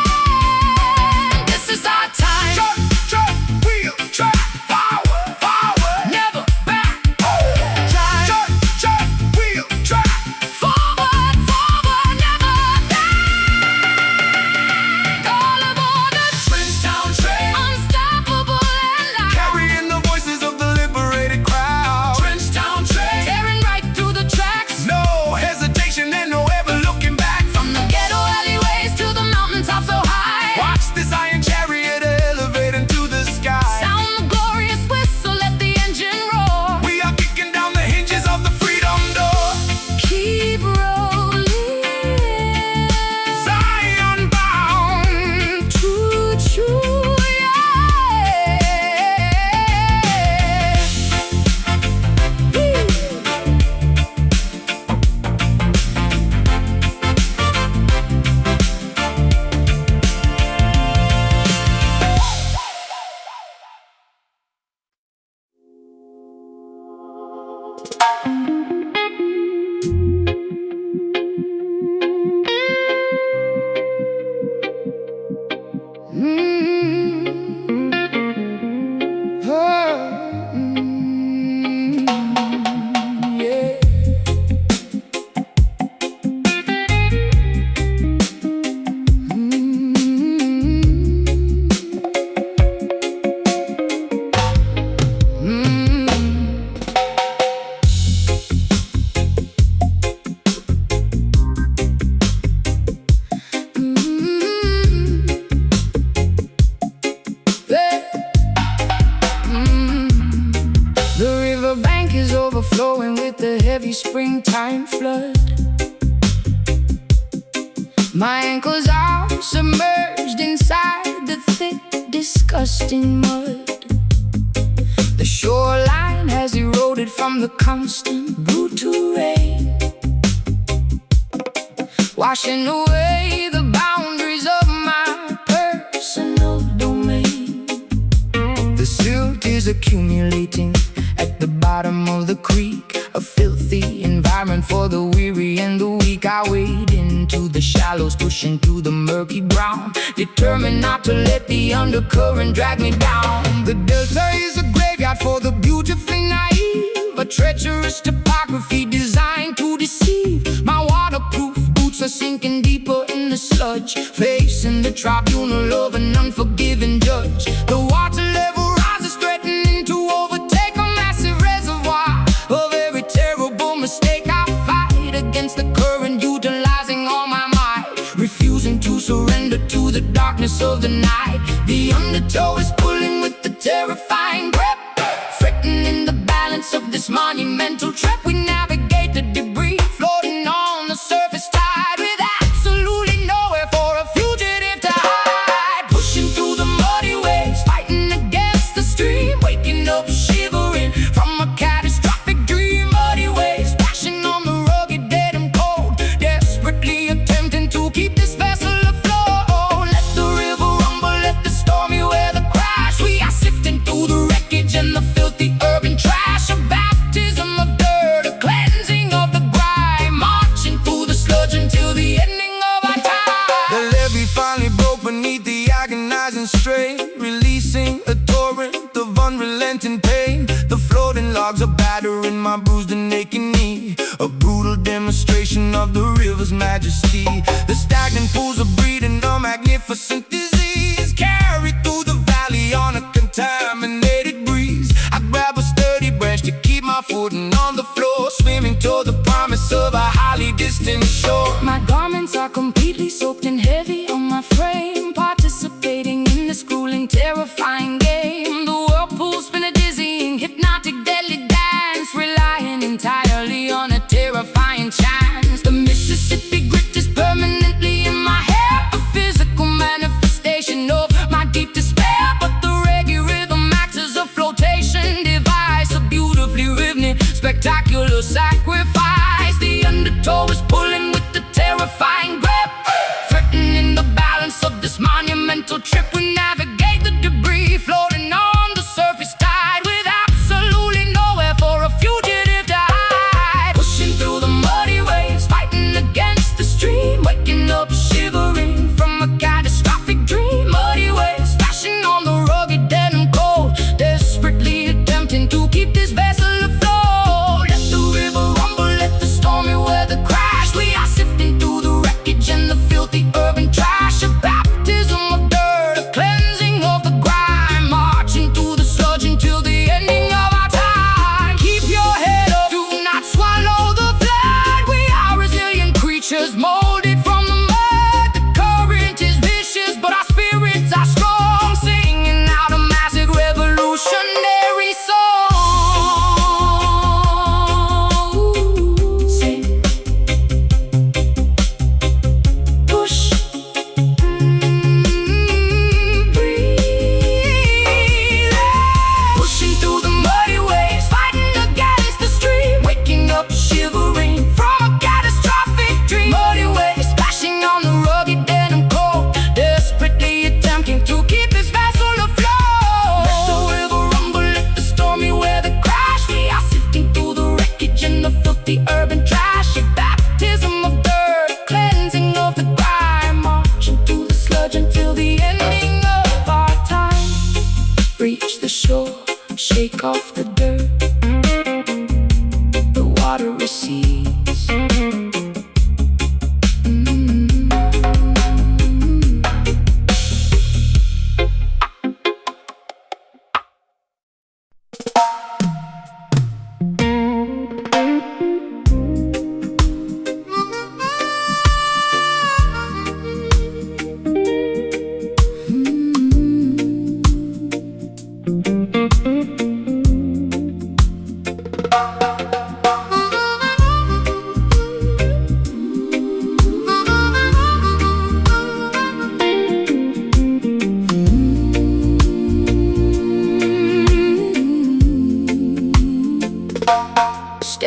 moment, this is our time. Truck, truck, wheel, track, forward, forward. Never back, Truck, truck, wheel, track. forward, forward, never back. All aboard the Trench town train, unstoppable and loud, carrying the voices of the liberated crowd. trench town train, tearing right through the tracks. No hesitation and no ever looking back. From the ghetto alleyways to the mountaintops so high, Watch this iron chariot elevate into the sky. sound the glorious whistle, let the engine roar. We are kicking down the hinges of the freedom door. Keep rolling, Zion bound. true, true, yeah. Woo. Yeah. is overflowing with the heavy springtime flood. My ankles are submerged inside the thick, disgusting mud. The shoreline has eroded from the constant, brutal rain, washing away the boundaries of my personal domain. The silt is accumulating at the bottom of the creek, a filthy environment for the weary and the weak. I wade into the shallows, pushing through the murky brown, determined not to let the undercurrent drag me down. The delta is a graveyard for the beautifully naive, a treacherous topography designed to deceive. My waterproof boots are sinking deeper in the sludge, facing the tribunal of an unforgiving judge. The water level rises, threatening to overtake a massive reservoir of every terrible mistake. I fight against the current, utilizing all my might, refusing to surrender to the darkness of the night. The undertow is pulling with the terrifying grip, threatening the balance of this monumental trip. We navigate the debris, floating on the surface tide, with absolutely nowhere for a fugitive to hide. Pushing through the muddy waves, fighting against the stream, waking up shivering from a catastrophic dream. Muddy waves splashing on the rugged, dead and cold, desperately attempting to keep this vessel afloat. Let the river rumble, let the stormy weather crash. We are sifting through the wreckage and the filthy urban trash. A baptism of dirt, a cleansing of the grime, marching through the sludge until the ending of our time. The levee finally broke beneath the agonizing strain, releasing a torrent of unrelenting pain. The floating logs are battering my bruised and aching knee, a brutal demonstration of the river's majesty. The stagnant pools are breeding a magnificent disease, carried through the valley on a contaminated breeze. I grab a sturdy branch to keep my footing on the floor, swimming toward the promise of a highly distant shore. My garments are completely soaked and heavy on my frame, participating in this grueling, terrifying game. The whirlpool spin a dizzying, hypnotic, deadly dance, relying entirely on a terrifying chance. The Mississippi grit is permanently in my hair, a physical manifestation of my deep despair. But the reggae rhythm acts as a flotation device, a beautifully rhythmic, spectacular sacrifice. The undertow is pulling with the terrifying grip, threatening the balance of this monumental trip. We navigate the debris, floating on the surface tide, with absolutely nowhere for a fugitive to hide. Pushing through the muddy waves, fighting against the stream, waking up shivering from a catastrophic dream. Muddy waves splashing on the rugged, dead and cold, desperately attempting to keep this vessel afloat. Let the river rumble, let the stormy weather crash. We are sifting through the wreckage and the filthy urban trash. A baptism of dirt, a cleansing of the grime, marching through the sludge until the ending of our time. Keep your head up, do not swallow the flood. We are resilient creatures, molded from the mud. The current is vicious, but our spirits are strong, singing out a massive revolutionary song. Sing, push, breathe. Pushing through the muddy waves, fighting against the stream, waking up shivering from a catastrophic dream. Muddy waves splashing on the rugged, dead and cold, desperately attempting to keep this vessel afloat. Let the river rumble, let the stormy weather crash. We are sifting through the wreckage and the filthy urban trash. A baptism of dirt, cleansing of the grime, marching through the sludge until the ending of our time. Reach the shore, shake off the dirt, the water recedes.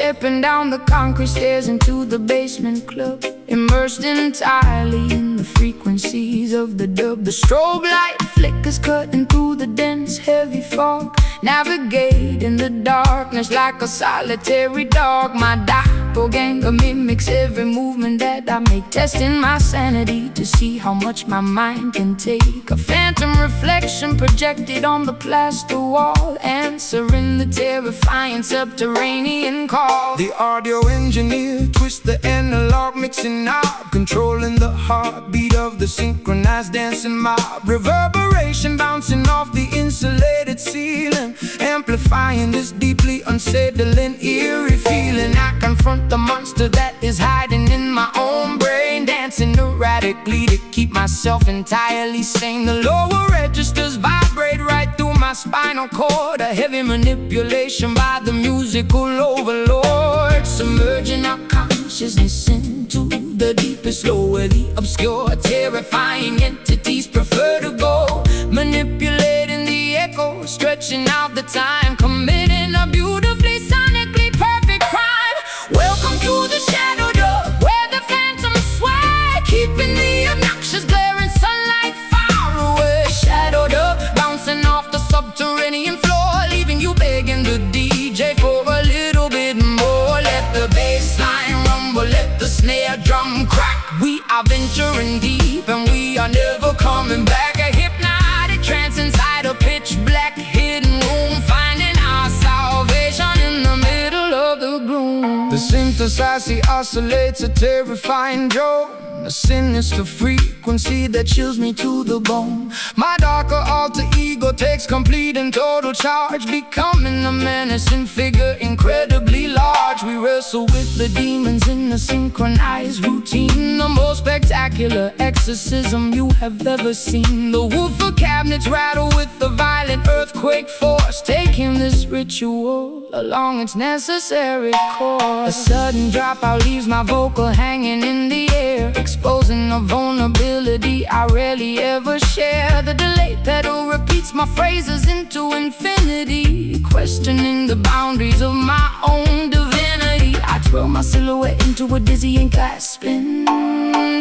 Stepping down the concrete stairs into the basement club, immersed entirely in the frequencies of the dub. The strobe light flickers cutting through the dense, heavy fog, navigating the darkness like a solitary dog. My doppelganger mimics every movement that I make, testing my sanity to see how much my mind can take. A phantom reflection projected on the plaster wall, answering the terrifying subterranean call. The audio engineer twists the analog mixing knob, controlling the heartbeat of the synchronized dancing mob. Reverberation bouncing off the insulated ceiling, amplifying this deeply unsettling, eerie feeling. I confront the monster that is hiding in my own brain, dancing erratically to keep myself entirely sane. The lower registers vibrate right through my spinal cord, a heavy manipulation by the musical overlord, submerging our consciousness into the deepest low, where the obscure, terrifying entities prefer to go. Manipulating the echo, stretching out the time, committing a beautifully sonically perfect crime. Welcome to the shadow dub, where the phantoms sway, keeping the obnoxious glaring sunlight far away. Shadow dub, bouncing off the subterranean floor, leaving you begging the DJ for a little bit more. Let the bass line rumble, let the snare drum crack. We are venturing deep and we are never coming back. A hypnotic trance inside a pitch black hidden room, finding our salvation in the middle of the gloom. The synthesizer oscillates a terrifying drone, a sinister frequency that chills me to the bone. My darker alter ego takes complete and total charge, becoming a menacing figure incredibly large. We wrestle with the demons in a synchronized routine, the most spectacular exorcism you have ever seen. The woofer cabinets rattle with the violent earthquake force, taking this ritual along its necessary course. A sudden dropout leaves my vocal hanging in the air, exposing a vulnerability I rarely ever share. The delay pedal repeats my phrases into infinity, questioning the boundaries of my own divinity. I twirl my silhouette into a dizzying glass spin,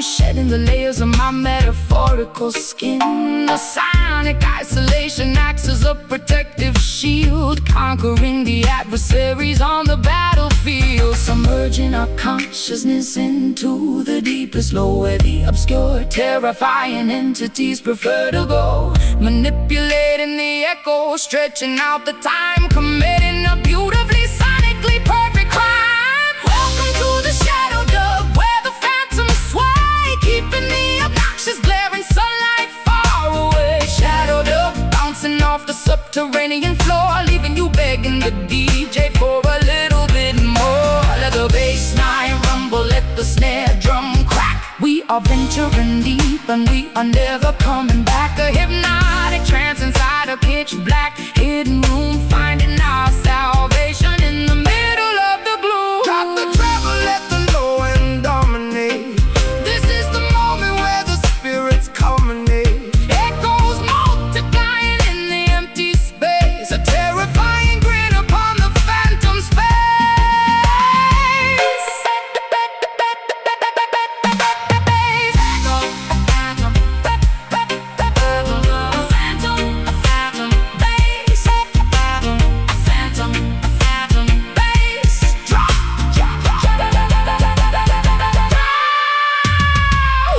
shedding the layers of my metaphorical skin. A sonic isolation acts as a protective shield, conquering the adversaries on the battlefield, submerging our consciousness into the deepest low, where the obscure, terrifying entities prefer to go. Manipulating the echo, stretching out the time, committing a beautifully sonically perfect crime. Welcome to the shadow dub, where the phantoms sway, keeping the obnoxious glaring sunlight far away. Shadow dub, bouncing off the subterranean floor, leaving you begging the DJ for a little bit more. Let the bass line rumble, let the snare drum crack. We are venturing deep and we are never coming back. A hypnotic trance inside a pitch black hidden room, finding our salvation in the middle of the gloom. Drop the treble, let the low end dominate. This is the moment where the Spirits culminate, echoes multiplying in the empty space, a terrifying grin upon the phantom's face.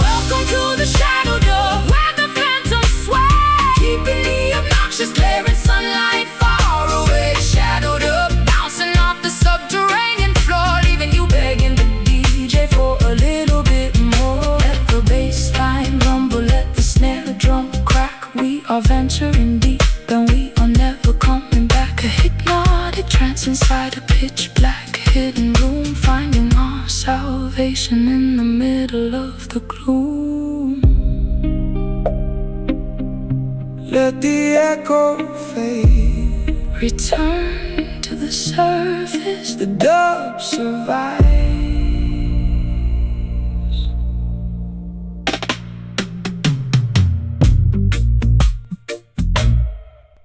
Welcome to the shadow dub, where the phantoms sway, keeping the obnoxious glaring sunlight far away. Shadow dub, bouncing off the subterranean floor, leaving you begging the DJ for a little bit more. Let the bass line rumble, let the snare drum crack. We are venturing deep and we are never coming back. A hypnotic trance inside a pitch black hidden room, finding our salvation in the middle of the gloom. let the echo fade. Return to the surface. The dub survives.